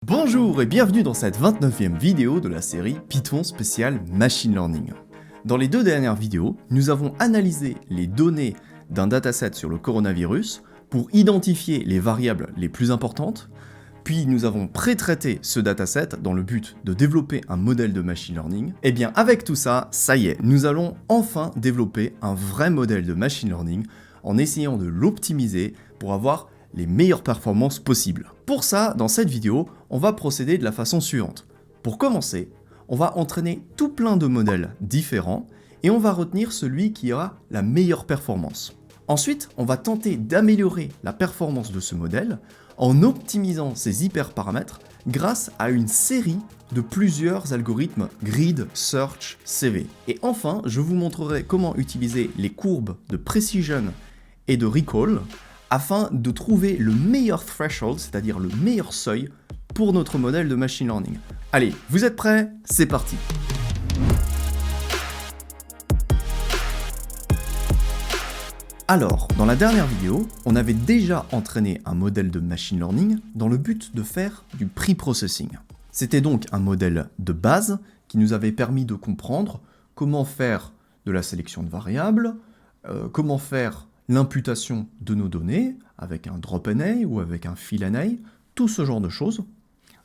Bonjour et bienvenue dans cette 29e vidéo de la série Python spécial Machine Learning. Dans les deux dernières vidéos, nous avons analysé les données d'un dataset sur le coronavirus pour identifier les variables les plus importantes, puis nous avons pré-traité ce dataset dans le but de développer un modèle de machine learning. Et bien avec tout ça, ça y est, nous allons enfin développer un vrai modèle de machine learning en essayant de l'optimiser pour avoir les meilleures performances possibles. Pour ça, dans cette vidéo, on va procéder de la façon suivante. Pour commencer, on va entraîner tout plein de modèles différents et on va retenir celui qui aura la meilleure performance. Ensuite, on va tenter d'améliorer la performance de ce modèle en optimisant ses hyperparamètres grâce à une série de plusieurs algorithmes Grid, Search, CV. Et enfin, je vous montrerai comment utiliser les courbes de Precision et de Recall afin de trouver le meilleur threshold, c'est-à-dire le meilleur seuil pour notre modèle de machine learning. Allez, vous êtes prêts? C'est parti! Alors, dans la dernière vidéo, on avait déjà entraîné un modèle de machine learning dans le but de faire du pre-processing. C'était donc un modèle de base qui nous avait permis de comprendre comment faire de la sélection de variables, comment faire l'imputation de nos données avec un drop NA ou avec un fill NA, tout ce genre de choses,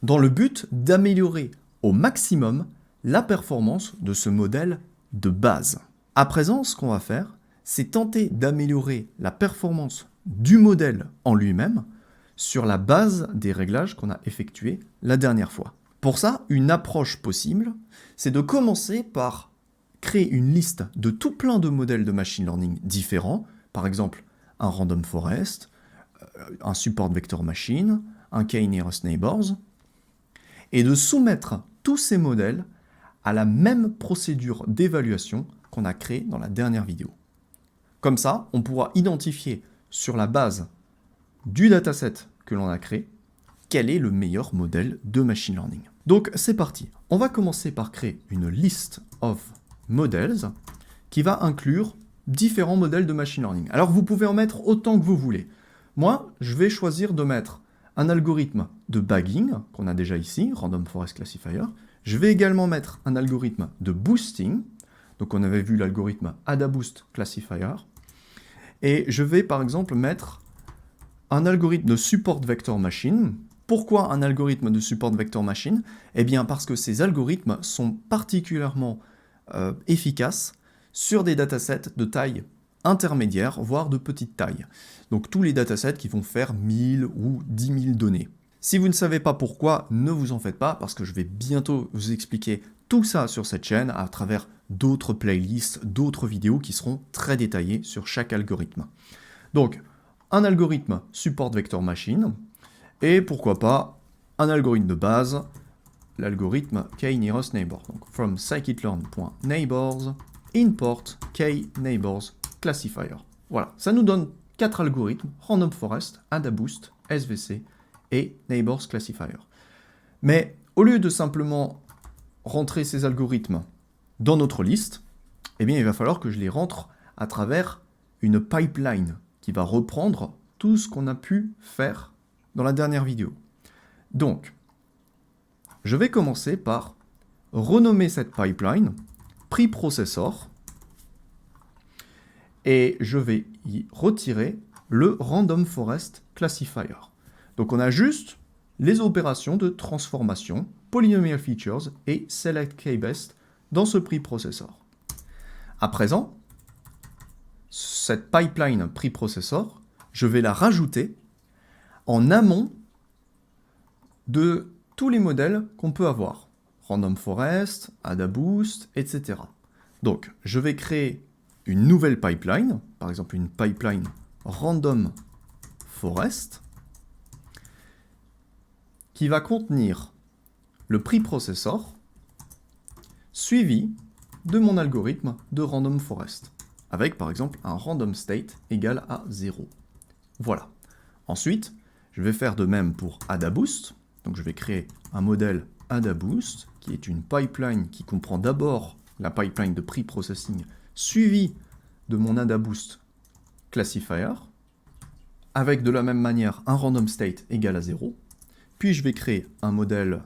dans le but d'améliorer au maximum la performance de ce modèle de base. À présent, ce qu'on va faire, c'est tenter d'améliorer la performance du modèle en lui-même sur la base des réglages qu'on a effectués la dernière fois. Pour ça, une approche possible, c'est de commencer par créer une liste de tout plein de modèles de machine learning différents, par exemple un random forest, un support vector machine, un k-nearest neighbors, et de soumettre tous ces modèles à la même procédure d'évaluation qu'on a créée dans la dernière vidéo. Comme ça, on pourra identifier sur la base du dataset que l'on a créé, quel est le meilleur modèle de machine learning. Donc c'est parti. On va commencer par créer une list of models qui va inclure différents modèles de machine learning. Alors vous pouvez en mettre autant que vous voulez. Moi, je vais choisir de mettre un algorithme de bagging, qu'on a déjà ici, Random Forest Classifier. Je vais également mettre un algorithme de boosting, donc on avait vu l'algorithme AdaBoost Classifier. Et je vais par exemple mettre un algorithme de support vector machine. Pourquoi un algorithme de support vector machine? Eh bien parce que ces algorithmes sont particulièrement efficaces sur des datasets de taille intermédiaire, voire de petite taille. Donc tous les datasets qui vont faire 1000 ou 10 000 données. Si vous ne savez pas pourquoi, ne vous en faites pas, parce que je vais bientôt vous expliquer tout ça sur cette chaîne à travers d'autres playlists, d'autres vidéos qui seront très détaillées sur chaque algorithme. Donc, un algorithme support vector machine, et pourquoi pas un algorithme de base, l'algorithme k-nearest neighbor. Donc, from scikit-learn.neighbors, import k-neighbors classifier. Voilà, ça nous donne 4 algorithmes, Random Forest, AdaBoost, SVC et Neighbors Classifier. Mais au lieu de simplement rentrer ces algorithmes dans notre liste, eh bien il va falloir que je les rentre à travers une pipeline qui va reprendre tout ce qu'on a pu faire dans la dernière vidéo. Donc, je vais commencer par renommer cette pipeline preprocessor et je vais y retirer le Random Forest Classifier. Donc on a juste les opérations de transformation, polynomial features et select k-best dans ce preprocessor. À présent, cette pipeline preprocessor, je vais la rajouter en amont de tous les modèles qu'on peut avoir. Random Forest, AdaBoost, etc. Donc, je vais créer une nouvelle pipeline, par exemple une pipeline Random Forest, qui va contenir le preprocessor suivi de mon algorithme de Random Forest, avec par exemple un random state égal à 0. Voilà. Ensuite, je vais faire de même pour AdaBoost. Donc je vais créer un modèle AdaBoost, qui est une pipeline qui comprend d'abord la pipeline de preprocessing suivi de mon AdaBoost classifier, avec de la même manière un random state égal à 0. Puis je vais créer un modèle,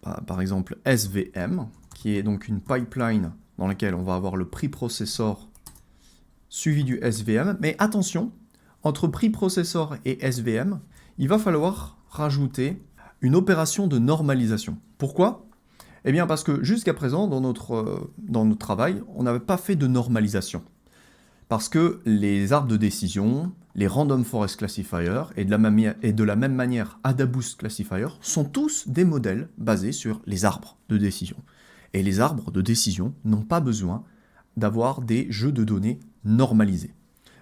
par exemple SVM, qui est donc une pipeline dans laquelle on va avoir le preprocessor suivi du SVM. Mais attention, entre preprocessor et SVM, il va falloir rajouter une opération de normalisation. Pourquoi ? Eh bien parce que jusqu'à présent, dans notre travail, on n'avait pas fait de normalisation. Parce que les arbres de décision, les Random Forest Classifier et de la même manière AdaBoost Classifier sont tous des modèles basés sur les arbres de décision. Et les arbres de décision n'ont pas besoin d'avoir des jeux de données normalisés.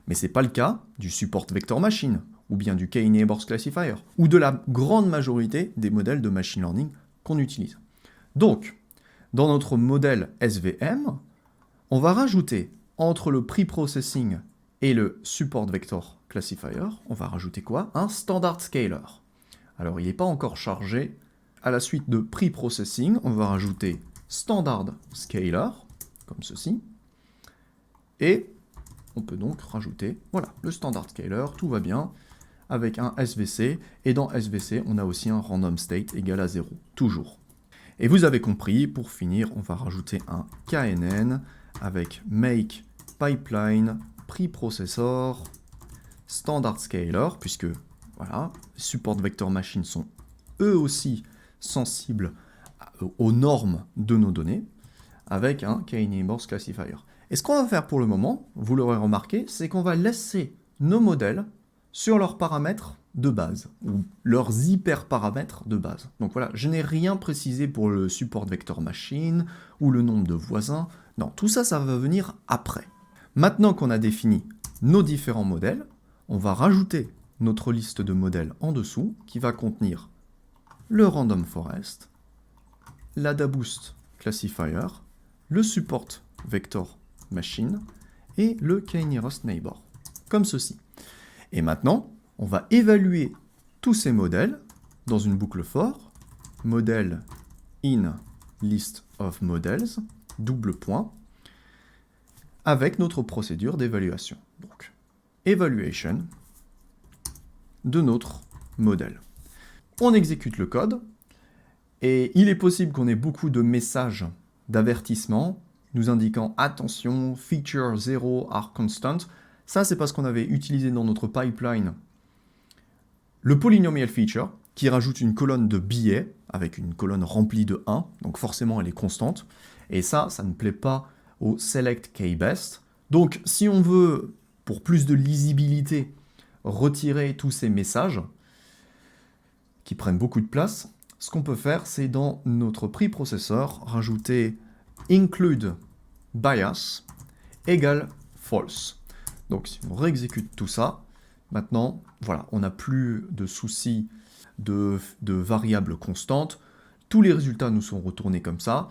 Mais ce n'est pas le cas du Support Vector Machine, ou bien du K-Neighbors Classifier, ou de la grande majorité des modèles de machine learning qu'on utilise. Donc, dans notre modèle SVM, on va rajouter entre le preprocessing et le Support Vector Classifier, on va rajouter quoi? Un Standard Scaler. Alors, il n'est pas encore chargé. À la suite de preprocessing, on va rajouter Standard Scaler, comme ceci. Et on peut donc rajouter, voilà, le Standard Scaler, tout va bien, avec un SVC. Et dans SVC, on a aussi un Random State égal à 0, toujours. Et vous avez compris, pour finir, on va rajouter un KNN avec Make Pipeline Preprocessor Standard Scaler, puisque voilà, les Support Vector Machines sont eux aussi sensibles aux normes de nos données, avec un K-Neighbors Classifier. Et ce qu'on va faire pour le moment, vous l'aurez remarqué, c'est qu'on va laisser nos modèles sur leurs paramètres de base, ou leurs hyperparamètres de base. Donc voilà, je n'ai rien précisé pour le Support Vector Machine, ou le nombre de voisins. Non, tout ça, ça va venir après. Maintenant qu'on a défini nos différents modèles, on va rajouter notre liste de modèles en dessous, qui va contenir le Random Forest, l'AdaBoost Classifier, le Support Vector Machine et le K-Nearest Neighbor, comme ceci. Et maintenant, on va évaluer tous ces modèles dans une boucle for, modèle in list of models, double point, avec notre procédure d'évaluation. Donc, evaluation de notre modèle. On exécute le code, et il est possible qu'on ait beaucoup de messages d'avertissement nous indiquant « Attention, feature 0 are constant ». Ça, c'est parce qu'on avait utilisé dans notre pipeline le polynomial feature, qui rajoute une colonne de billets, avec une colonne remplie de 1, donc forcément elle est constante. Et ça ne plaît pas au select kbest. Donc si on veut, pour plus de lisibilité, retirer tous ces messages, qui prennent beaucoup de place, ce qu'on peut faire, c'est dans notre preprocessor, rajouter include bias égale false. Donc si on réexécute tout ça, maintenant, voilà, on n'a plus de soucis de variables constantes. Tous les résultats nous sont retournés comme ça.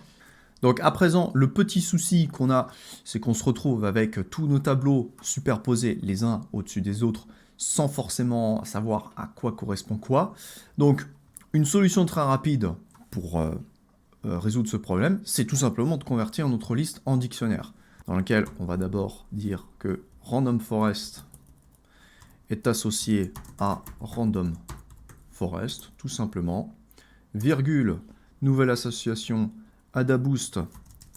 Donc à présent, le petit souci qu'on a, c'est qu'on se retrouve avec tous nos tableaux superposés les uns au-dessus des autres, sans forcément savoir à quoi correspond quoi. Donc une solution très rapide pour résoudre ce problème, c'est tout simplement de convertir notre liste en dictionnaire, dans lequel on va d'abord dire que Random Forest est associé à Random Forest, tout simplement, virgule, nouvelle association, AdaBoost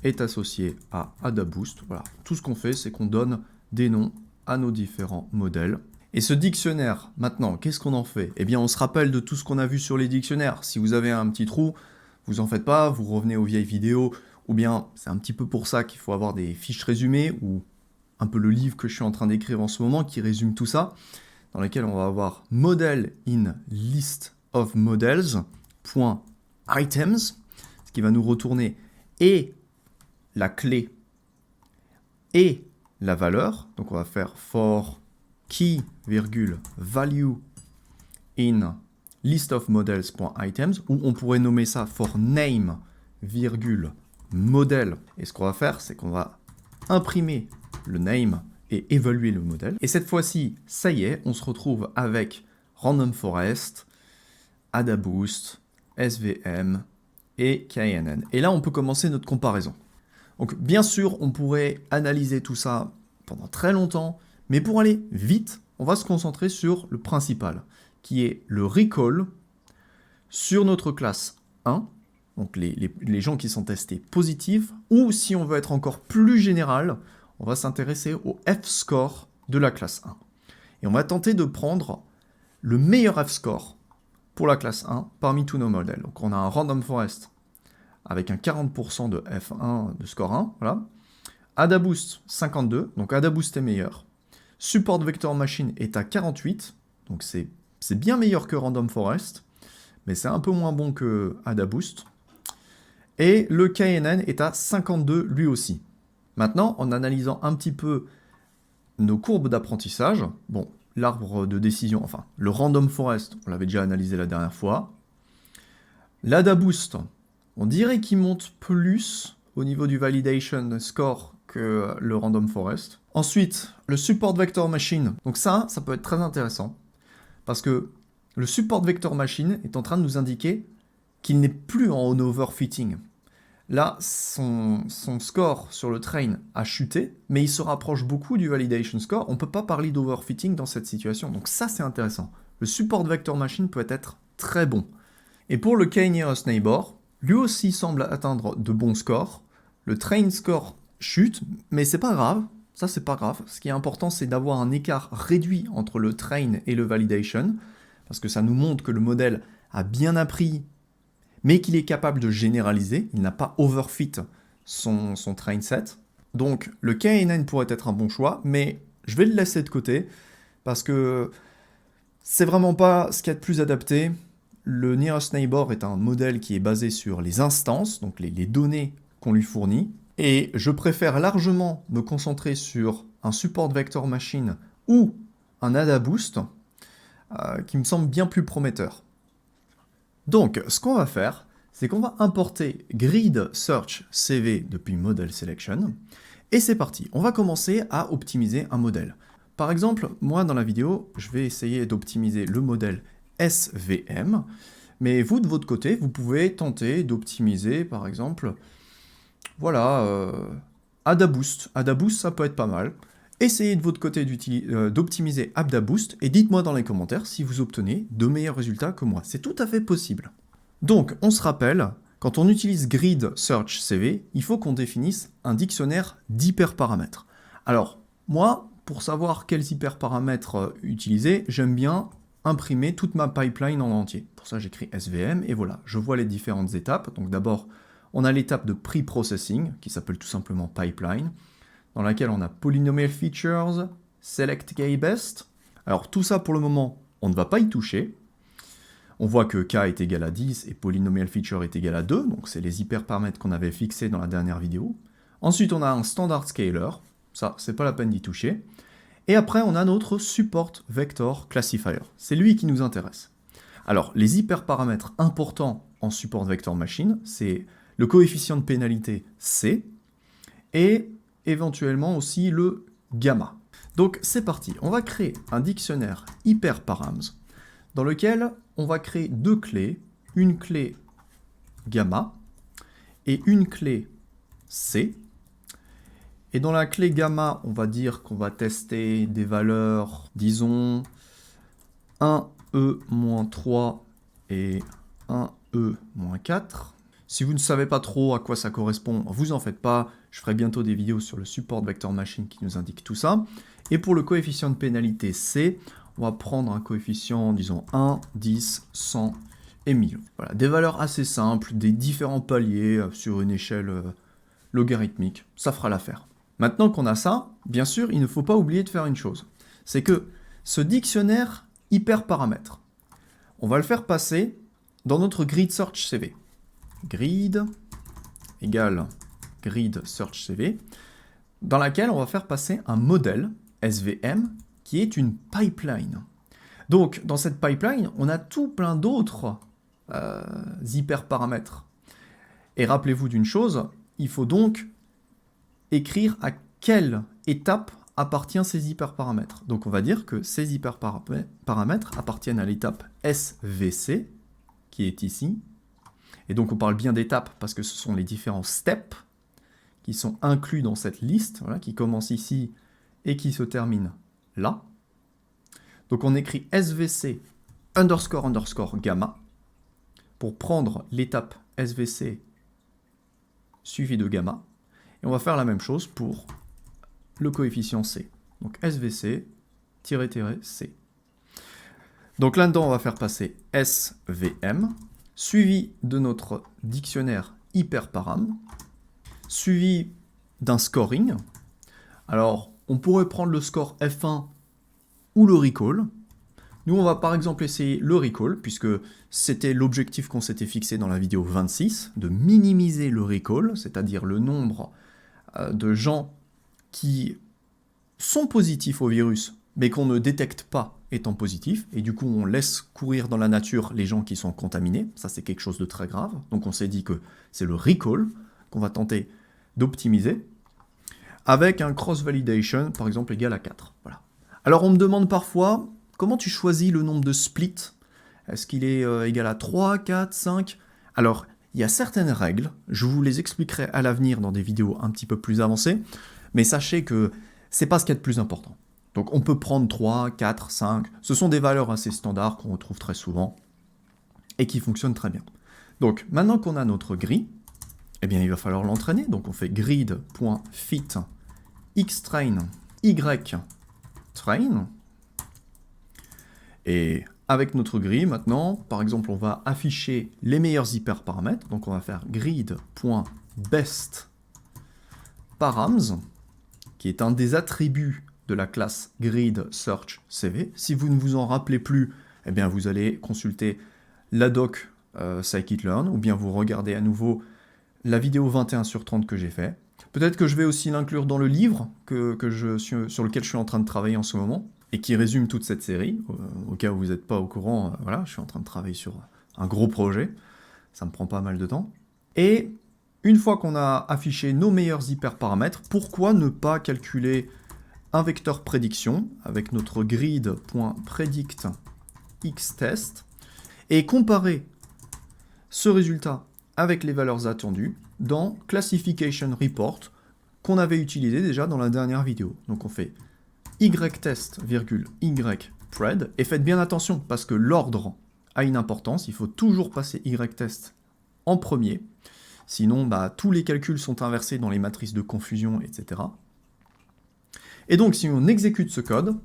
est associé à AdaBoost. Voilà, tout ce qu'on fait, c'est qu'on donne des noms à nos différents modèles. Et ce dictionnaire, maintenant, qu'est-ce qu'on en fait? Eh bien, on se rappelle de tout ce qu'on a vu sur les dictionnaires. Si vous avez un petit trou, vous en faites pas, vous revenez aux vieilles vidéos, ou bien c'est un petit peu pour ça qu'il faut avoir des fiches résumées, ou un peu le livre que je suis en train d'écrire en ce moment qui résume tout ça, dans lequel on va avoir model in list of models, point items, ce qui va nous retourner et la clé et la valeur. Donc on va faire for key, virgule, value in list of models.items, ou on pourrait nommer ça for name, virgule, model. Et ce qu'on va faire, c'est qu'on va imprimer le name et évaluer le modèle. Et cette fois-ci, ça y est, on se retrouve avec Random Forest, AdaBoost, SVM et KNN. Et là, on peut commencer notre comparaison. Donc bien sûr, on pourrait analyser tout ça pendant très longtemps, mais pour aller vite, on va se concentrer sur le principal, qui est le recall sur notre classe 1, donc les gens qui sont testés positifs, ou si on veut être encore plus général, on va s'intéresser au F-score de la classe 1. Et on va tenter de prendre le meilleur F-score pour la classe 1 parmi tous nos modèles. Donc on a un random forest avec un 40% de F1 de score 1, voilà. AdaBoost 52, donc AdaBoost est meilleur. Support Vector Machine est à 48, donc c'est bien meilleur que Random Forest, mais c'est un peu moins bon que AdaBoost. Et le KNN est à 52 lui aussi. Maintenant, en analysant un petit peu nos courbes d'apprentissage, bon, l'arbre de décision, enfin, le Random Forest, on l'avait déjà analysé la dernière fois. L'AdaBoost, on dirait qu'il monte plus au niveau du Validation Score que le Random Forest. Ensuite, le Support Vector Machine. Donc ça peut être très intéressant, parce que le Support Vector Machine est en train de nous indiquer qu'il n'est plus en overfitting. Là, son score sur le train a chuté, mais il se rapproche beaucoup du Validation Score. On ne peut pas parler d'overfitting dans cette situation, donc ça c'est intéressant. Le Support Vector Machine peut être très bon. Et pour le K-Nearest Neighbor, lui aussi semble atteindre de bons scores. Le train score chute, mais c'est pas grave. Ça, c'est pas grave. Ce qui est important, c'est d'avoir un écart réduit entre le train et le validation, parce que ça nous montre que le modèle a bien appris, mais qu'il est capable de généraliser. Il n'a pas overfit son train set. Donc, le KNN pourrait être un bon choix, mais je vais le laisser de côté, parce que c'est vraiment pas ce qu'il y a de plus adapté. Le Nearest Neighbor est un modèle qui est basé sur les instances, donc les données qu'on lui fournit, et je préfère largement me concentrer sur un Support Vector Machine ou un AdaBoost qui me semble bien plus prometteur. Donc, ce qu'on va faire, c'est qu'on va importer Grid Search CV depuis Model Selection, et c'est parti. On va commencer à optimiser un modèle. Par exemple, moi dans la vidéo, je vais essayer d'optimiser le modèle SVM, mais vous de votre côté, vous pouvez tenter d'optimiser par exemple, voilà, AdaBoost. AdaBoost, ça peut être pas mal. Essayez de votre côté d'optimiser AdaBoost et dites-moi dans les commentaires si vous obtenez de meilleurs résultats que moi. C'est tout à fait possible. Donc, on se rappelle, quand on utilise Grid Search CV, il faut qu'on définisse un dictionnaire d'hyperparamètres. Alors, moi, pour savoir quels hyperparamètres utiliser, j'aime bien imprimer toute ma pipeline en entier. Pour ça, j'écris SVM et voilà, je vois les différentes étapes. Donc d'abord, on a l'étape de pre-processing, qui s'appelle tout simplement pipeline, dans laquelle on a polynomial features, select k-best. Alors tout ça, pour le moment, on ne va pas y toucher. On voit que k est égal à 10 et polynomial feature est égal à 2, donc c'est les hyperparamètres qu'on avait fixés dans la dernière vidéo. Ensuite, on a un standard scaler, ça, c'est pas la peine d'y toucher. Et après, on a notre Support Vector Classifier. C'est lui qui nous intéresse. Alors, les hyperparamètres importants en Support Vector Machine, c'est le coefficient de pénalité C et éventuellement aussi le gamma. Donc, c'est parti. On va créer un dictionnaire hyperparams dans lequel on va créer deux clés, une clé gamma et une clé C. Et dans la clé gamma, on va dire qu'on va tester des valeurs, disons, 1E-3 et 1E-4. Si vous ne savez pas trop à quoi ça correspond, vous en faites pas. Je ferai bientôt des vidéos sur le Support Vector Machine qui nous indique tout ça. Et pour le coefficient de pénalité C, on va prendre un coefficient, disons, 1, 10, 100 et 1000. Voilà, des valeurs assez simples, des différents paliers sur une échelle logarithmique. Ça fera l'affaire. Maintenant qu'on a ça, bien sûr, il ne faut pas oublier de faire une chose. C'est que ce dictionnaire hyperparamètres, on va le faire passer dans notre Grid Search CV. Grid égale Grid Search CV, dans laquelle on va faire passer un modèle SVM qui est une pipeline. Donc, dans cette pipeline, on a tout plein d'autres hyperparamètres. Et rappelez-vous d'une chose, il faut donc écrire à quelle étape appartient ces hyperparamètres. Donc on va dire que ces hyperparamètres appartiennent à l'étape SVC, qui est ici. Et donc on parle bien d'étapes parce que ce sont les différents steps qui sont inclus dans cette liste, voilà, qui commence ici et qui se termine là. Donc on écrit SVC __gamma. pour prendre l'étape SVC suivi de gamma. Et on va faire la même chose pour le coefficient C. Donc SVC-C. Donc là-dedans, on va faire passer SVM, suivi de notre dictionnaire hyperparam, suivi d'un scoring. Alors, on pourrait prendre le score F1 ou le recall. Nous, on va par exemple essayer le recall, puisque c'était l'objectif qu'on s'était fixé dans la vidéo 26, de minimiser le recall, c'est-à-dire le nombre de gens qui sont positifs au virus, mais qu'on ne détecte pas étant positifs, et du coup on laisse courir dans la nature les gens qui sont contaminés, ça c'est quelque chose de très grave, donc on s'est dit que c'est le recall qu'on va tenter d'optimiser, avec un cross-validation par exemple égal à 4. Voilà. Alors on me demande parfois, comment tu choisis le nombre de splits? Est-ce qu'il est égal à 3, 4, 5? Alors, il y a certaines règles, je vous les expliquerai à l'avenir dans des vidéos un petit peu plus avancées, mais sachez que c'est pas ce qu'il y a de plus important. Donc on peut prendre 3, 4, 5, ce sont des valeurs assez standards qu'on retrouve très souvent et qui fonctionnent très bien. Donc maintenant qu'on a notre grille, eh bien il va falloir l'entraîner, donc on fait grid.fit xtrain ytrain, et avec notre grille, maintenant, par exemple, on va afficher les meilleurs hyperparamètres. Donc, on va faire grid.bestparams, qui est un des attributs de la classe grid_search_cv. Si vous ne vous en rappelez plus, eh bien, vous allez consulter la doc scikit-learn, ou bien vous regardez à nouveau la vidéo 21/30 que j'ai fait. Peut-être que je vais aussi l'inclure dans le livre sur lequel je suis en train de travailler en ce moment, et qui résume toute cette série, au cas où vous n'êtes pas au courant, voilà, je suis en train de travailler sur un gros projet, ça me prend pas mal de temps. Et une fois qu'on a affiché nos meilleurs hyperparamètres, pourquoi ne pas calculer un vecteur prédiction avec notre grid.predictxtest et comparer ce résultat avec les valeurs attendues dans Classification Report qu'on avait utilisé déjà dans la dernière vidéo. Donc on fait ytest, ypred, et faites bien attention, parce que l'ordre a une importance, il faut toujours passer ytest en premier, sinon tous les calculs sont inversés dans les matrices de confusion, etc. Et donc si on exécute ce code,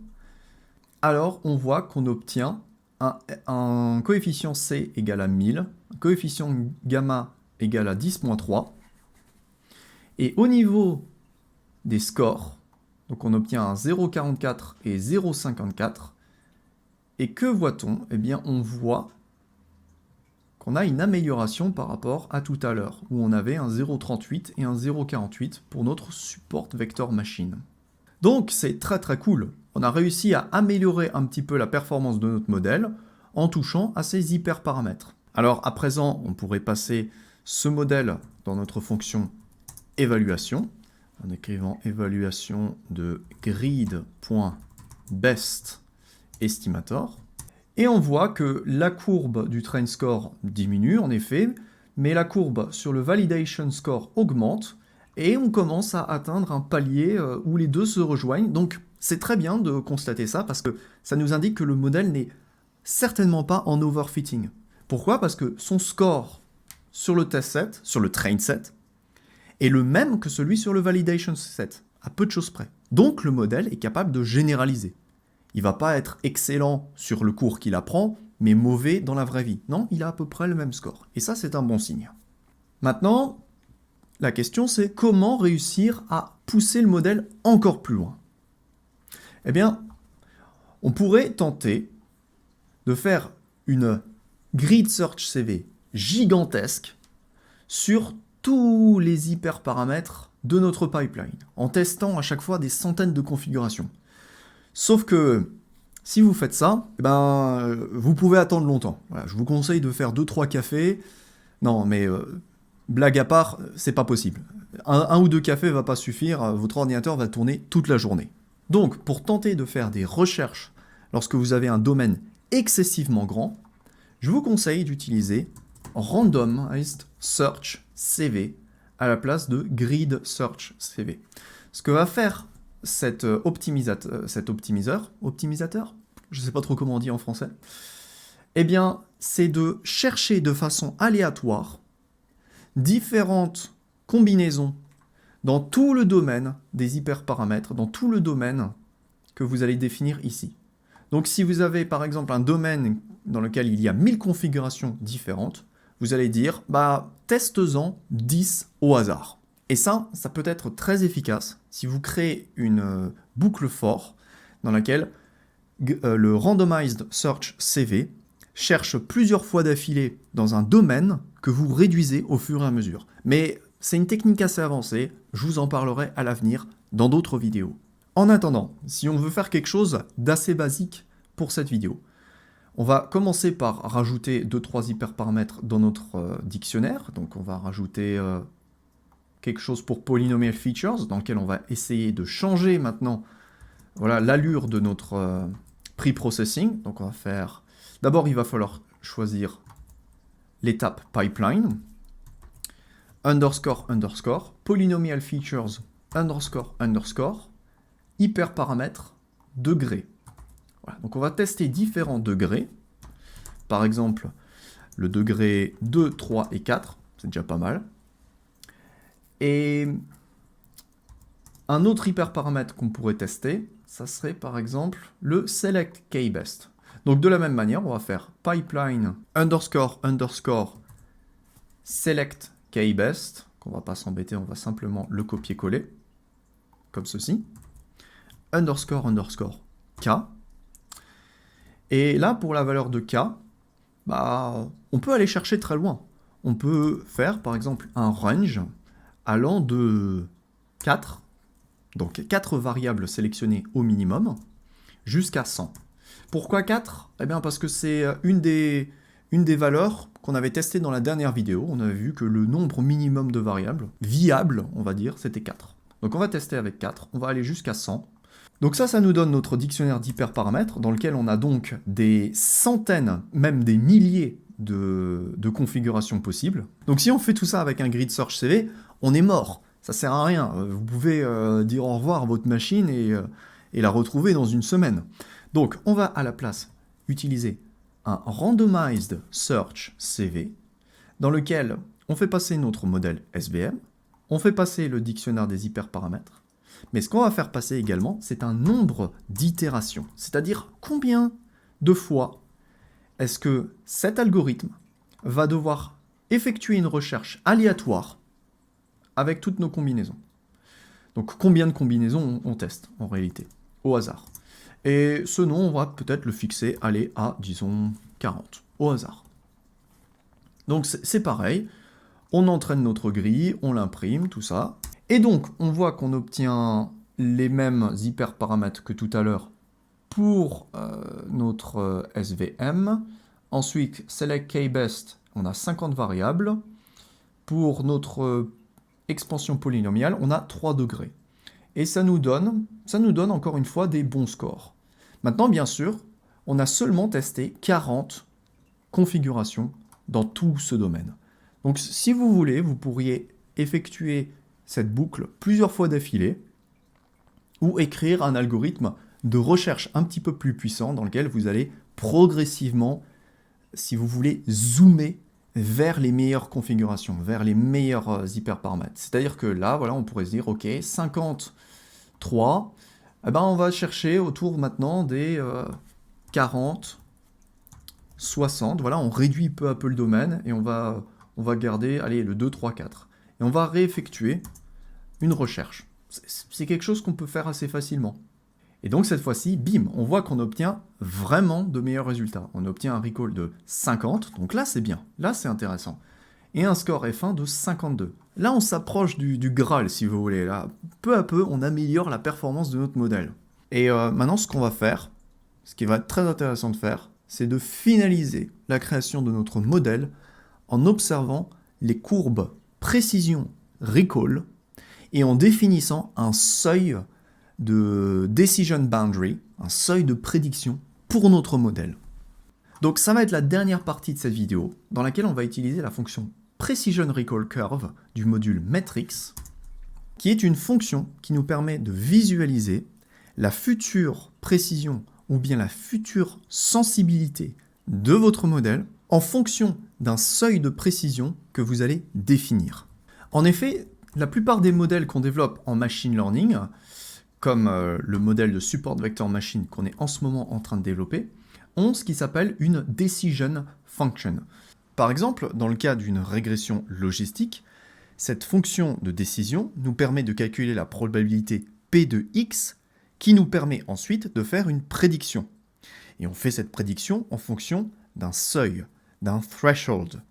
alors on voit qu'on obtient un coefficient C égal à 1000, un coefficient gamma égal à 10-3, et au niveau des scores, donc on obtient un 0,44 et 0,54. Et que voit-on? Eh bien, on voit qu'on a une amélioration par rapport à tout à l'heure, où on avait un 0,38 et un 0,48 pour notre support vector machine. Donc, c'est très très cool. On a réussi à améliorer un petit peu la performance de notre modèle en touchant à ces hyperparamètres. Alors, à présent, on pourrait passer ce modèle dans notre fonction évaluation, en écrivant évaluation de grid.bestestimator. Et on voit que la courbe du train score diminue, en effet, mais la courbe sur le validation score augmente, et on commence à atteindre un palier où les deux se rejoignent. Donc c'est très bien de constater ça, parce que ça nous indique que le modèle n'est certainement pas en overfitting. Pourquoi? Parce que son score sur le test set, sur le train set, est le même que celui sur le validation set, à peu de choses près. Donc le modèle est capable de généraliser. Il ne va pas être excellent sur le cours qu'il apprend, mais mauvais dans la vraie vie. Non, il a à peu près le même score. Et ça, c'est un bon signe. Maintenant, la question c'est comment réussir à pousser le modèle encore plus loin? Eh bien, on pourrait tenter de faire une grid search CV gigantesque sur tous les hyperparamètres de notre pipeline, en testant à chaque fois des centaines de configurations. Sauf que si vous faites ça, vous pouvez attendre longtemps. Voilà, je vous conseille de faire 2-3 cafés. Non, mais blague à part, c'est pas possible. Un ou deux cafés va pas suffire, votre ordinateur va tourner toute la journée. Donc, pour tenter de faire des recherches lorsque vous avez un domaine excessivement grand, je vous conseille d'utiliser Randomized Search CV à la place de Grid Search CV. Ce que va faire cet optimisateur, je ne sais pas trop comment on dit en français, Eh bien, c'est de chercher de façon aléatoire différentes combinaisons dans tout le domaine des hyperparamètres, dans tout le domaine que vous allez définir ici. Donc si vous avez par exemple un domaine dans lequel il y a 1000 configurations différentes, vous allez dire, teste-en 10 au hasard. Et ça peut être très efficace si vous créez une boucle for dans laquelle le Randomized Search CV cherche plusieurs fois d'affilée dans un domaine que vous réduisez au fur et à mesure. Mais c'est une technique assez avancée, je vous en parlerai à l'avenir dans d'autres vidéos. En attendant, si on veut faire quelque chose d'assez basique pour cette vidéo, on va commencer par rajouter 2-3 hyperparamètres dans notre dictionnaire. Donc on va rajouter quelque chose pour Polynomial Features, dans lequel on va essayer de changer maintenant l'allure de notre pre-processing. Donc on va faire... D'abord, il va falloir choisir l'étape pipeline, underscore, polynomial features, underscore, hyperparamètres, degré. Voilà, donc on va tester différents degrés. Par exemple, le degré 2, 3 et 4, c'est déjà pas mal. Et un autre hyperparamètre qu'on pourrait tester, ça serait par exemple le select keybest. Donc de la même manière, on va faire pipeline underscore select keybest, qu'on va pas s'embêter, on va simplement le copier-coller, comme ceci, underscore k. Et là, pour la valeur de k, on peut aller chercher très loin. On peut faire par exemple un range allant de 4, donc 4 variables sélectionnées au minimum, jusqu'à 100. Pourquoi 4 ? Eh bien parce que c'est une des valeurs qu'on avait testées dans la dernière vidéo. On avait vu que le nombre minimum de variables, viables, on va dire, c'était 4. Donc on va tester avec 4, on va aller jusqu'à 100. Donc ça nous donne notre dictionnaire d'hyperparamètres, dans lequel on a donc des centaines, même des milliers de configurations possibles. Donc si on fait tout ça avec un grid search CV, on est mort. Ça sert à rien. Vous pouvez dire au revoir à votre machine et la retrouver dans une semaine. Donc, on va à la place utiliser un Randomized Search CV dans lequel on fait passer notre modèle SVM, on fait passer le dictionnaire des hyperparamètres, mais ce qu'on va faire passer également, c'est un nombre d'itérations, c'est-à-dire combien de fois est-ce que cet algorithme va devoir effectuer une recherche aléatoire avec toutes nos combinaisons. Donc, combien de combinaisons on teste en réalité, au hasard. Et ce nom, on va peut-être le fixer, aller à, disons, 40, au hasard. Donc c'est pareil, on entraîne notre grille, on l'imprime, tout ça. Et donc, on voit qu'on obtient les mêmes hyperparamètres que tout à l'heure pour notre SVM. Ensuite, select keybest, on a 50 variables. Pour notre expansion polynomiale, on a 3 degrés. Et ça nous donne encore une fois des bons scores. Maintenant, bien sûr, on a seulement testé 40 configurations dans tout ce domaine. Donc si vous voulez, vous pourriez effectuer cette boucle plusieurs fois d'affilée ou écrire un algorithme de recherche un petit peu plus puissant dans lequel vous allez progressivement, si vous voulez, zoomer vers les meilleures configurations, vers les meilleurs hyperparamètres. C'est-à-dire que là, on pourrait se dire, ok, 53, on va chercher autour maintenant des 40, 60, on réduit peu à peu le domaine et on va garder, le 2, 3, 4. Et on va réeffectuer une recherche. C'est quelque chose qu'on peut faire assez facilement. Et donc cette fois-ci, bim, on voit qu'on obtient vraiment de meilleurs résultats. On obtient un recall de 50, donc là c'est bien, là c'est intéressant. Et un score F1 de 52. Là on s'approche du Graal si vous voulez, là peu à peu on améliore la performance de notre modèle. Et maintenant ce qu'on va faire, ce qui va être très intéressant de faire, c'est de finaliser la création de notre modèle en observant les courbes précision recall et en définissant un seuil de decision boundary, un seuil de prédiction pour notre modèle. Donc ça va être la dernière partie de cette vidéo dans laquelle on va utiliser la fonction Precision Recall Curve du module Matrix, qui est une fonction qui nous permet de visualiser la future précision ou bien la future sensibilité de votre modèle en fonction d'un seuil de précision que vous allez définir. En effet, la plupart des modèles qu'on développe en machine learning, comme le modèle de support vector machine qu'on est en ce moment en train de développer, ont ce qui s'appelle une decision function. Par exemple, dans le cas d'une régression logistique, cette fonction de décision nous permet de calculer la probabilité P de X qui nous permet ensuite de faire une prédiction. Et on fait cette prédiction en fonction d'un seuil, d'un threshold.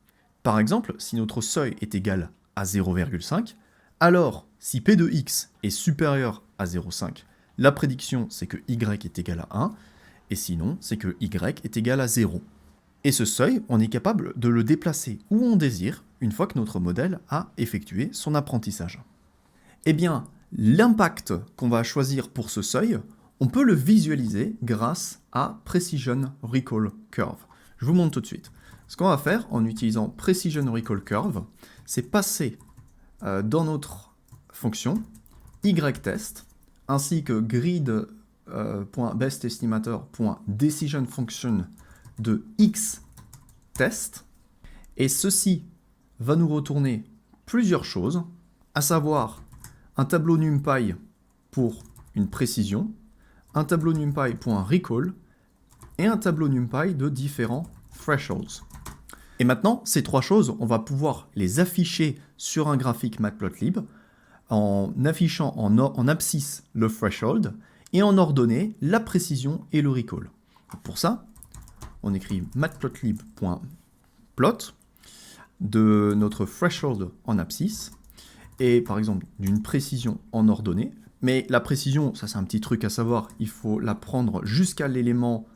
Par exemple, si notre seuil est égal à 0,5, alors si P de X est supérieur à 0,5, la prédiction c'est que Y est égal à 1, et sinon c'est que Y est égal à 0. Et ce seuil, on est capable de le déplacer où on désire une fois que notre modèle a effectué son apprentissage. Eh bien, l'impact qu'on va choisir pour ce seuil, on peut le visualiser grâce à Precision Recall Curve. Je vous montre tout de suite. Ce qu'on va faire en utilisant Precision Recall Curve, c'est passer dans notre fonction YTest ainsi que grid.bestestimator.decisionFunction de XTest, et ceci va nous retourner plusieurs choses, à savoir un tableau NumPy pour une précision, un tableau NumPy.recall et un tableau NumPy de différents thresholds. Et maintenant, ces trois choses, on va pouvoir les afficher sur un graphique Matplotlib en affichant en abscisse le threshold et en ordonnée la précision et le recall. Pour ça, on écrit matplotlib.plot de notre threshold en abscisse et par exemple d'une précision en ordonnée. Mais la précision, ça c'est un petit truc à savoir, il faut la prendre jusqu'à l'élément,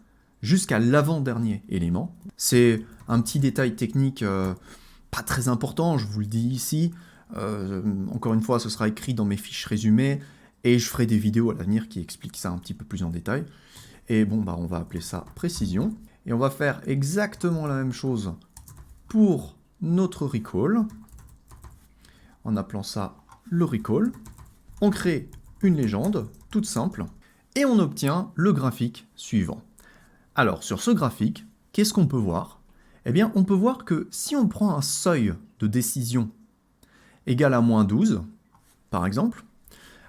jusqu'à l'avant-dernier élément. C'est un petit détail technique pas très important, je vous le dis ici. Encore une fois, ce sera écrit dans mes fiches résumées et je ferai des vidéos à l'avenir qui expliquent ça un petit peu plus en détail. Et bon, on va appeler ça précision. Et on va faire exactement la même chose pour notre recall, en appelant ça le recall. On crée une légende, toute simple, et on obtient le graphique suivant. Alors, sur ce graphique, qu'est-ce qu'on peut voir? Eh bien, on peut voir que si on prend un seuil de décision égal à moins 12, par exemple,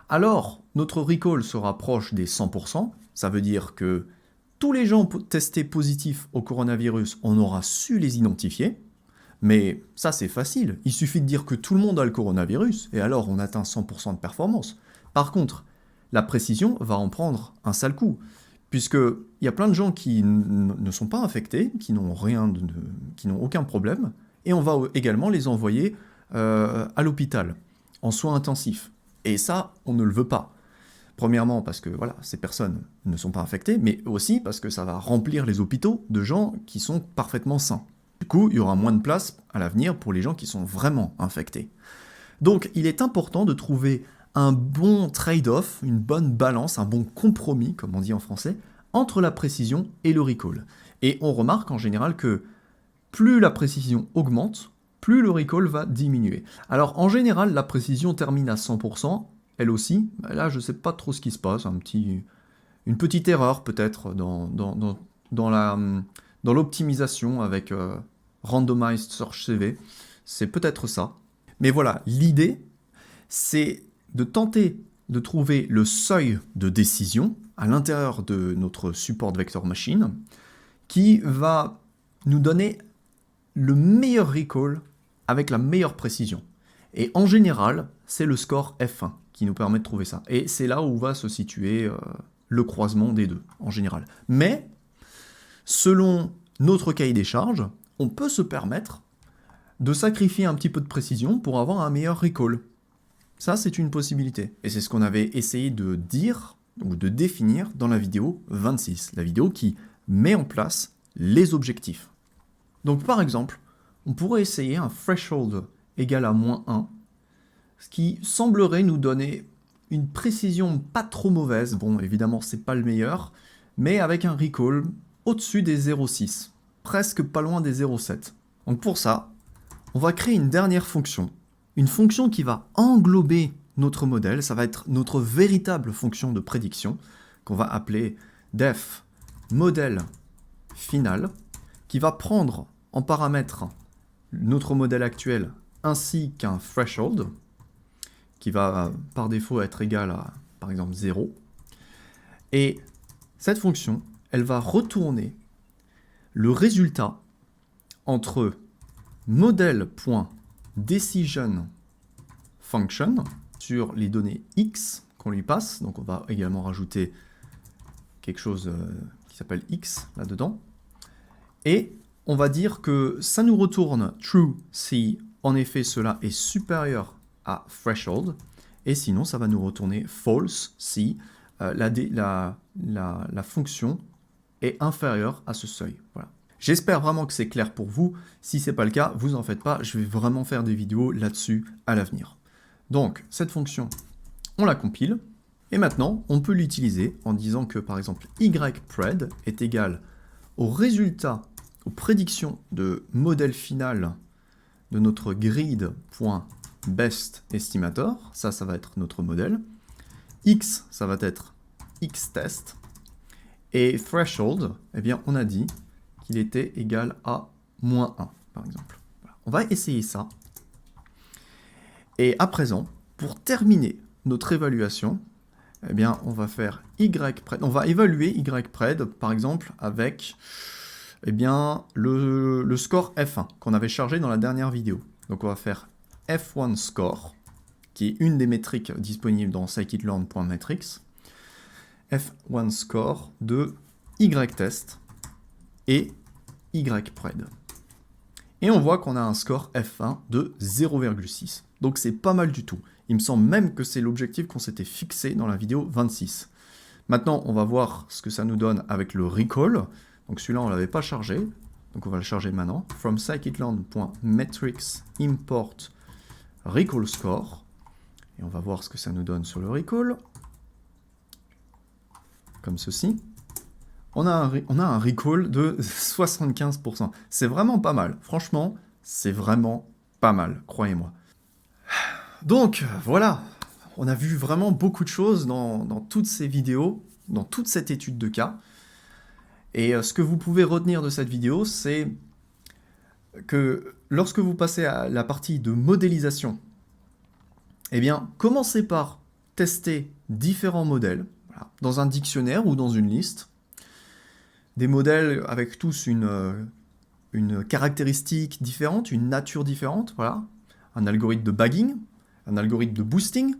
alors notre recall se rapproche des 100%, ça veut dire que tous les gens testés positifs au coronavirus, on aura su les identifier, mais ça c'est facile, il suffit de dire que tout le monde a le coronavirus, et alors on atteint 100% de performance. Par contre, la précision va en prendre un sale coup, puisqu'il y a plein de gens qui ne sont pas infectés, qui n'ont aucun problème, et on va également les envoyer à l'hôpital, en soins intensifs. Et ça, on ne le veut pas. Premièrement parce que voilà, ces personnes ne sont pas infectées, mais aussi parce que ça va remplir les hôpitaux de gens qui sont parfaitement sains. Du coup, il y aura moins de place à l'avenir pour les gens qui sont vraiment infectés. Donc, il est important de trouver un bon trade-off, une bonne balance, un bon compromis, comme on dit en français, entre la précision et le recall. Et on remarque en général que plus la précision augmente, plus le recall va diminuer. Alors, en général, la précision termine à 100%, elle aussi. Là, je ne sais pas trop ce qui se passe, une petite erreur peut-être dans l'optimisation avec Randomized Search CV. C'est peut-être ça. Mais voilà, l'idée, c'est de tenter de trouver le seuil de décision à l'intérieur de notre support vector machine qui va nous donner le meilleur recall avec la meilleure précision. Et en général, c'est le score F1 qui nous permet de trouver ça. Et c'est là où va se situer le croisement des deux, en général. Mais, selon notre cahier des charges, on peut se permettre de sacrifier un petit peu de précision pour avoir un meilleur recall. Ça, c'est une possibilité. Et c'est ce qu'on avait essayé de dire ou de définir dans la vidéo 26, la vidéo qui met en place les objectifs. Donc par exemple, on pourrait essayer un threshold égal à moins 1, ce qui semblerait nous donner une précision pas trop mauvaise. Bon, évidemment, c'est pas le meilleur, mais avec un recall au-dessus des 0,6, presque pas loin des 0,7. Donc pour ça, on va créer une dernière fonction, une fonction qui va englober notre modèle, ça va être notre véritable fonction de prédiction, qu'on va appeler def modèle final, qui va prendre en paramètre notre modèle actuel ainsi qu'un threshold, qui va par défaut être égal à, par exemple, 0. Et cette fonction, elle va retourner le résultat entre model.decisionFunction sur les données x qu'on lui passe. Donc on va également rajouter quelque chose qui s'appelle x là-dedans. Et on va dire que ça nous retourne true si en effet cela est supérieur à threshold. Et sinon ça va nous retourner false si la fonction est inférieure à ce seuil. Voilà. J'espère vraiment que c'est clair pour vous. Si ce n'est pas le cas, vous en faites pas. Je vais vraiment faire des vidéos là-dessus à l'avenir. Donc, cette fonction, on la compile. Et maintenant, on peut l'utiliser en disant que, par exemple, ypred est égal au résultat, aux prédictions de modèle final de notre grid.bestestimator. Ça va être notre modèle. X, ça va être xtest. Et threshold, eh bien, on a dit qu'il était égal à -1, par exemple. Voilà. On va essayer ça. Et à présent, pour terminer notre évaluation, eh bien, on va faire ypred. On va évaluer ypred, par exemple, avec eh bien, le score F1 qu'on avait chargé dans la dernière vidéo. Donc, on va faire F1 score, qui est une des métriques disponibles dans scikit-learn.metrics. F1 score de ytest et ypred. Et on voit qu'on a un score F1 de 0,6. Donc c'est pas mal du tout. Il me semble même que c'est l'objectif qu'on s'était fixé dans la vidéo 26. Maintenant, on va voir ce que ça nous donne avec le recall. Donc celui-là, on ne l'avait pas chargé. Donc on va le charger maintenant. From scikit-learn.metrics import recall score. Et on va voir ce que ça nous donne sur le recall. Comme ceci. On a un recall de 75%. C'est vraiment pas mal. Franchement, c'est vraiment pas mal, croyez-moi. Donc, voilà. On a vu vraiment beaucoup de choses dans toutes ces vidéos, dans toute cette étude de cas. Et ce que vous pouvez retenir de cette vidéo, c'est que lorsque vous passez à la partie de modélisation, eh bien, commencez par tester différents modèles, voilà, dans un dictionnaire ou dans une liste. Des modèles avec tous une caractéristique différente, une nature différente, voilà. Un algorithme de bagging, un algorithme de boosting,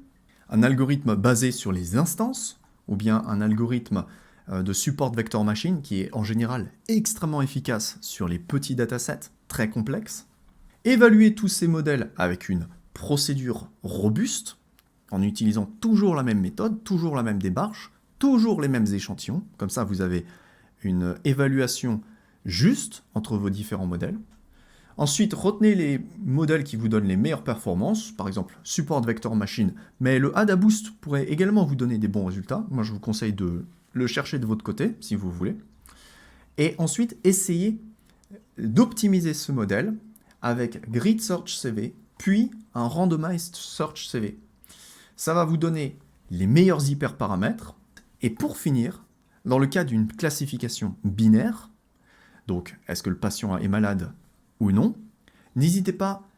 un algorithme basé sur les instances, ou bien un algorithme de support vector machine qui est en général extrêmement efficace sur les petits datasets très complexes. Évaluer tous ces modèles avec une procédure robuste, en utilisant toujours la même méthode, toujours la même démarche, toujours les mêmes échantillons, comme ça vous avez une évaluation juste entre vos différents modèles. Ensuite, retenez les modèles qui vous donnent les meilleures performances, par exemple Support Vector Machine, mais le AdaBoost pourrait également vous donner des bons résultats. Moi, je vous conseille de le chercher de votre côté, si vous voulez. Et ensuite, essayez d'optimiser ce modèle avec Grid Search CV, puis un Randomized Search CV. Ça va vous donner les meilleurs hyperparamètres. Et pour finir, dans le cas d'une classification binaire, donc est-ce que le patient est malade ou non, n'hésitez pas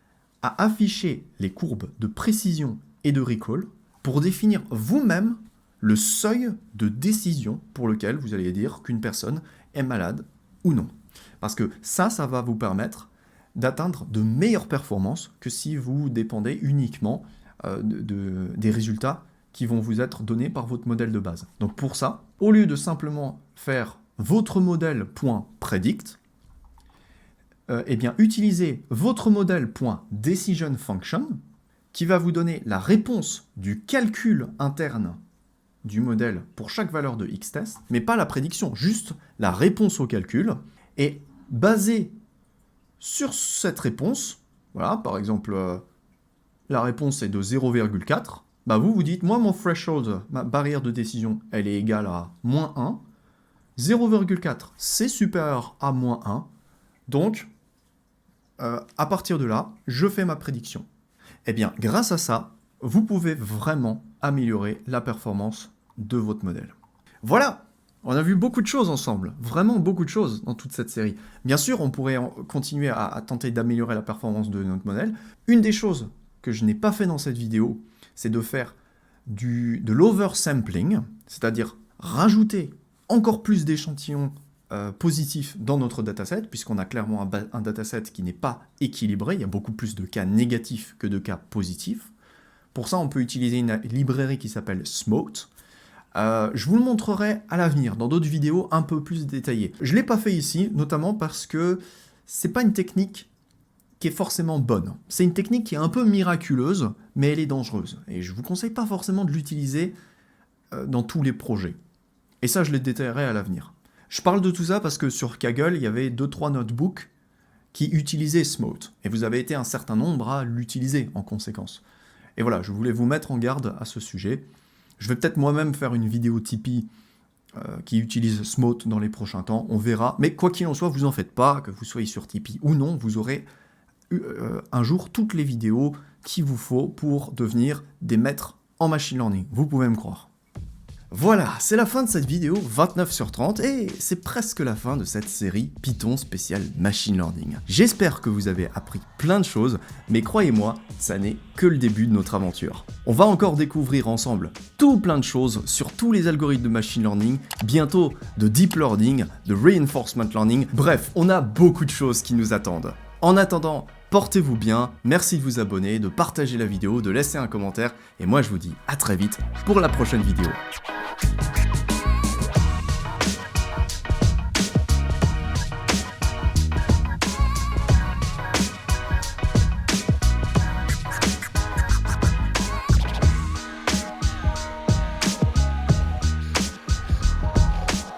à afficher les courbes de précision et de recall pour définir vous-même le seuil de décision pour lequel vous allez dire qu'une personne est malade ou non. Parce que ça va vous permettre d'atteindre de meilleures performances que si vous dépendez uniquement des résultats qui vont vous être donnés par votre modèle de base. Donc pour ça, au lieu de simplement faire votre modèle.predict, eh bien utilisez votre modèle.decisionFunction qui va vous donner la réponse du calcul interne du modèle pour chaque valeur de xtest, mais pas la prédiction, juste la réponse au calcul, et basé sur cette réponse, voilà, par exemple, la réponse est de 0,4, bah vous dites, moi mon threshold, ma barrière de décision, elle est égale à -1, 0,4 c'est supérieur à -1, donc à partir de là, je fais ma prédiction. Eh bien, grâce à ça, vous pouvez vraiment améliorer la performance de votre modèle. Voilà, On a vu beaucoup de choses ensemble, vraiment beaucoup de choses dans toute cette série. Bien sûr, on pourrait continuer à tenter d'améliorer la performance de notre modèle. Une des choses que je n'ai pas fait dans cette vidéo, c'est de faire de l'oversampling, c'est-à-dire rajouter encore plus d'échantillons positifs dans notre dataset, puisqu'on a clairement un dataset qui n'est pas équilibré, il y a beaucoup plus de cas négatifs que de cas positifs. Pour ça, on peut utiliser une librairie qui s'appelle Smote. Je vous le montrerai à l'avenir, dans d'autres vidéos un peu plus détaillées. Je ne l'ai pas fait ici, notamment parce que c'est pas une technique qui est forcément bonne. C'est une technique qui est un peu miraculeuse, mais elle est dangereuse. Et je vous conseille pas forcément de l'utiliser dans tous les projets. Et ça, je les détaillerai à l'avenir. Je parle de tout ça parce que sur Kaggle, il y avait 2-3 notebooks qui utilisaient Smote. Et vous avez été un certain nombre à l'utiliser en conséquence. Et voilà, je voulais vous mettre en garde à ce sujet. Je vais peut-être moi-même faire une vidéo Tipeee qui utilise Smote dans les prochains temps, on verra. Mais quoi qu'il en soit, vous en faites pas, que vous soyez sur Tipeee ou non, vous aurez un jour toutes les vidéos qu'il vous faut pour devenir des maîtres en machine learning. Vous pouvez me croire. Voilà, c'est la fin de cette vidéo 29 sur 30 et c'est presque la fin de cette série Python spécial Machine Learning. J'espère que vous avez appris plein de choses, mais croyez-moi, ça n'est que le début de notre aventure. On va encore découvrir ensemble tout plein de choses sur tous les algorithmes de Machine Learning, bientôt de Deep Learning, de Reinforcement Learning, bref, on a beaucoup de choses qui nous attendent. En attendant, portez-vous bien, merci de vous abonner, de partager la vidéo, de laisser un commentaire, et moi je vous dis à très vite pour la prochaine vidéo.